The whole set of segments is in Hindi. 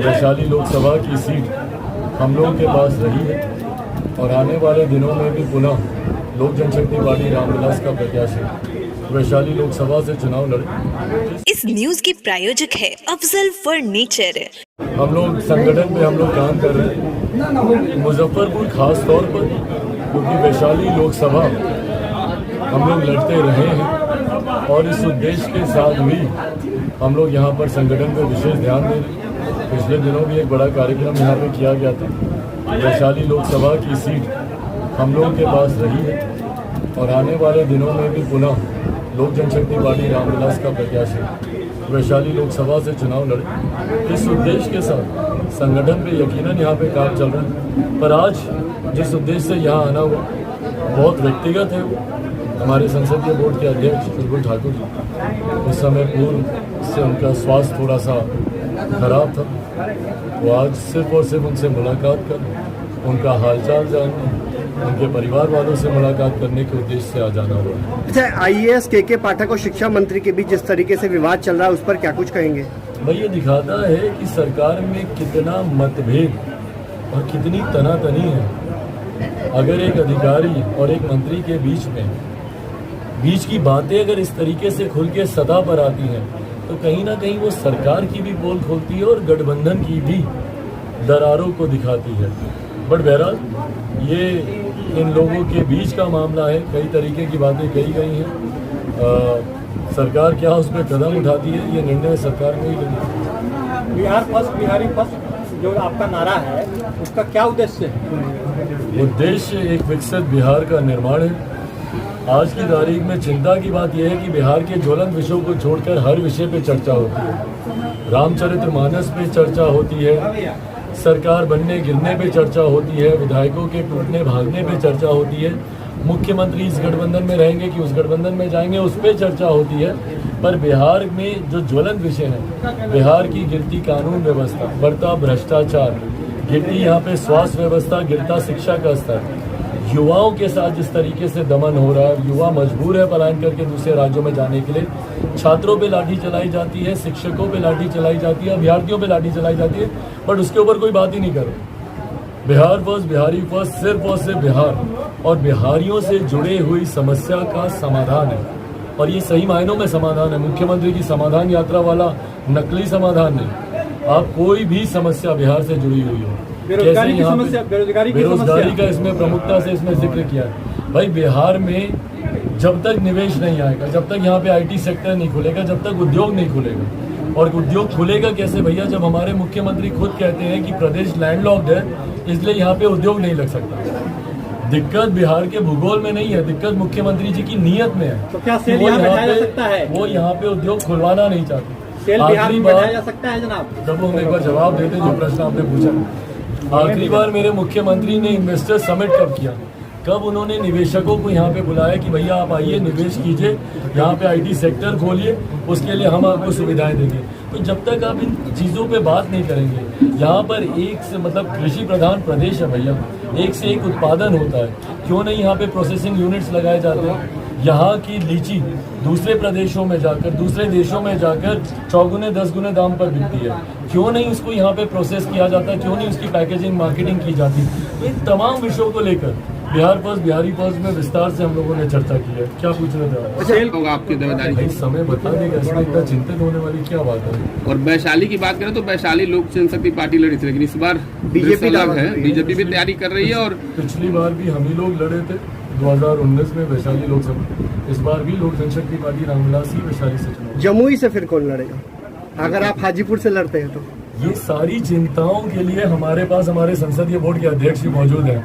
वैशाली लोकसभा की सीट हम लोगों के पास रही है और आने वाले दिनों में भी पुनः लोक जनशक्ति पार्टी रामविलास का प्रत्याशी वैशाली लोकसभा से चुनाव लड़े। इस न्यूज के प्रायोजक है अफजल फर्नीचर। हम लोग संगठन पे हम लोग काम कर रहे हैं मुजफ्फरपुर खास तौर पर, क्योंकि वैशाली लोकसभा हम लोग लड़ते रहे हैं और इस उद्देश्य के साथ भी हम लोग यहाँ पर संगठन पे विशेष ध्यान दे रहे हैं। पिछले दिनों भी एक बड़ा कार्यक्रम यहाँ पे किया गया था। वैशाली लोकसभा की सीट हम लोगों के पास रही है और आने वाले दिनों में भी पुनः लोक जनशक्ति पार्टी रामविलास का प्रत्याशी वैशाली लोकसभा से चुनाव लड़े। इस उद्देश्य के साथ संगठन पे यकीनन यहाँ पे काम चल रहा है, पर आज जिस उद्देश्य से यहाँ आना हुआ बहुत व्यक्तिगत है। हमारे संसदीय बोर्ड के अध्यक्ष चुलबुल ठाकुर जी, इस समय पूर्व से उनका स्वास्थ्य थोड़ा सा खराब था, वो आज सिर्फ और सिर्फ उनसे मुलाकात कर उनका हालचाल जानने, उनके परिवार वालों से मुलाकात करने के उद्देश्य से आ जाना हुआ। अच्छा, आईएएस के पाठक और शिक्षा मंत्री के बीच जिस तरीके से विवाद चल रहा है उस पर क्या कुछ कहेंगे? भाई ये दिखाता है कि सरकार में कितना मतभेद और कितनी तनातनी है। अगर एक अधिकारी और एक मंत्री के बीच की बातें अगर इस तरीके से खुल के सतह पर आती हैं तो कहीं ना कहीं वो सरकार की भी पोल खोलती है और गठबंधन की भी दरारों को दिखाती है। बट बहरहाल ये इन लोगों के बीच का मामला है, कई तरीके की बातें कही गई हैं। सरकार क्या उस पर कदम उठाती है ये निर्णय सरकार में ही लेगी। बिहार फर्स्ट, बिहारी फर्स्ट जो आपका नारा है उसका क्या उद्देश्य है? उद्देश्य एक विकसित बिहार का निर्माण है। आज की तारीख में चिंता की बात यह है कि बिहार के ज्वलंत विषयों को छोड़कर हर विषय पे चर्चा होती है। रामचरितमानस पे चर्चा होती है, सरकार बनने गिरने पे चर्चा होती है, विधायकों के टूटने भागने पे चर्चा होती है, मुख्यमंत्री इस गठबंधन में रहेंगे कि उस गठबंधन में जाएंगे उस पर चर्चा होती है। पर बिहार में जो ज्वलंत विषय है, बिहार की गिरती कानून व्यवस्था, बढ़ता भ्रष्टाचार, गिरती यहाँ पे स्वास्थ्य व्यवस्था, गिरता शिक्षा का स्तर, युवाओं के साथ जिस तरीके से दमन हो रहा है, युवा मजबूर है पलायन करके दूसरे राज्यों में जाने के लिए, छात्रों पे लाठी चलाई जाती है, शिक्षकों पे लाठी चलाई जाती है, अभ्यर्थियों पे लाठी चलाई जाती है, बट उसके ऊपर कोई बात ही नहीं कर रहा। बिहार फर्स्ट, बिहारी फर्स्ट, सिर्फ और सिर्फ बिहार और बिहारियों से जुड़े हुई समस्या का समाधान है और ये सही मायनों में समाधान है। मुख्यमंत्री की समाधान यात्रा वाला नकली समाधान नहीं। आप कोई भी समस्या बिहार से जुड़ी हुई हो, बेरोजगारी की समस्या, बेरोजगारी का इसमें प्रमुखता से इसमें जिक्र किया है। भाई बिहार में जब तक निवेश नहीं आएगा, जब तक यहाँ पे आईटी सेक्टर नहीं खुलेगा, जब तक उद्योग नहीं खुलेगा, और उद्योग खुलेगा कैसे भैया, जब हमारे मुख्यमंत्री खुद कहते हैं कि प्रदेश लैंडलॉक्ड है इसलिए यहाँ पे उद्योग नहीं लग सकता। दिक्कत बिहार के भूगोल में नहीं है, दिक्कत मुख्यमंत्री जी की नीयत में है। तो क्या सेल यहाँ बैठाया जा सकता है? वो यहाँ पे उद्योग खुलवाना नहीं चाहते। सेल बिहार में बैठाया जा सकता है जनाब? जब हम एक बार जवाब देते जो प्रश्न आपने पूछा। आखिरी बार मेरे मुख्यमंत्री ने इन्वेस्टर समिट कब किया, कब उन्होंने निवेशकों को यहाँ पे बुलाया कि भैया आप आइए निवेश कीजिए, यहाँ पे आईटी सेक्टर खोलिए, उसके लिए हम आपको सुविधाएं देंगे। तो जब तक आप इन चीज़ों पे बात नहीं करेंगे, यहाँ पर एक से मतलब कृषि प्रधान प्रदेश है भैया, एक से एक उत्पादन होता है, क्यों नहीं यहाँ पे प्रोसेसिंग यूनिट्स लगाए जाते हैं। यहाँ की लीची दूसरे प्रदेशों में जाकर, दूसरे देशों में जाकर 4 गुने 10 गुने दाम पर बिकती है, क्यों नहीं उसको यहाँ पे प्रोसेस किया जाता, क्यों नहीं उसकी पैकेजिंग मार्केटिंग की जाती। तो इन तमाम विषयों को लेकर बिहार फर्स्ट, बिहारी फर्स्ट में विस्तार से हम लोगों ने चर्चा की है। क्या पूछ रहे थे? अच्छा, आपकी जिम्मेदारी भाई समय बता देगा, इसमें इतना चिंतित होने वाली क्या बात है। और वैशाली की बात करें तो वैशाली लोक जनशक्ति पार्टी लड़ी थी, लेकिन इस बार बीजेपी है, बीजेपी भी तैयारी कर रही है। और पिछली बार भी हम ही लोग लड़े थे 2019 में वैशाली लोकसभा, इस बार भी लोक जनशक्ति पार्टी रामविलास ही वैशाली से चुनाव। जमुई से फिर कौन लड़ेगा अगर आप हाजीपुर से लड़ते हैं? तो ये सारी चिंताओं के लिए हमारे पास हमारे संसदीय बोर्ड के अध्यक्ष भी मौजूद हैं,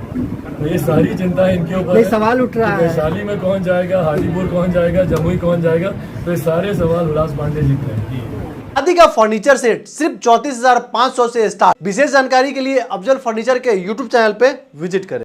तो ये सारी चिंता इनके ऊपर सवाल उठ रहा है, वैशाली में कौन जाएगा, हाजीपुर कौन जाएगा, जमुई कौन जाएगा, तो ये सारे सवाल उल्लास पांडे जी के हैं। शादी का फर्नीचर सेट सिर्फ 34,500 से स्टार्ट। विशेष जानकारी के लिए अफजल फर्नीचर के YouTube चैनल पे विजिट करें।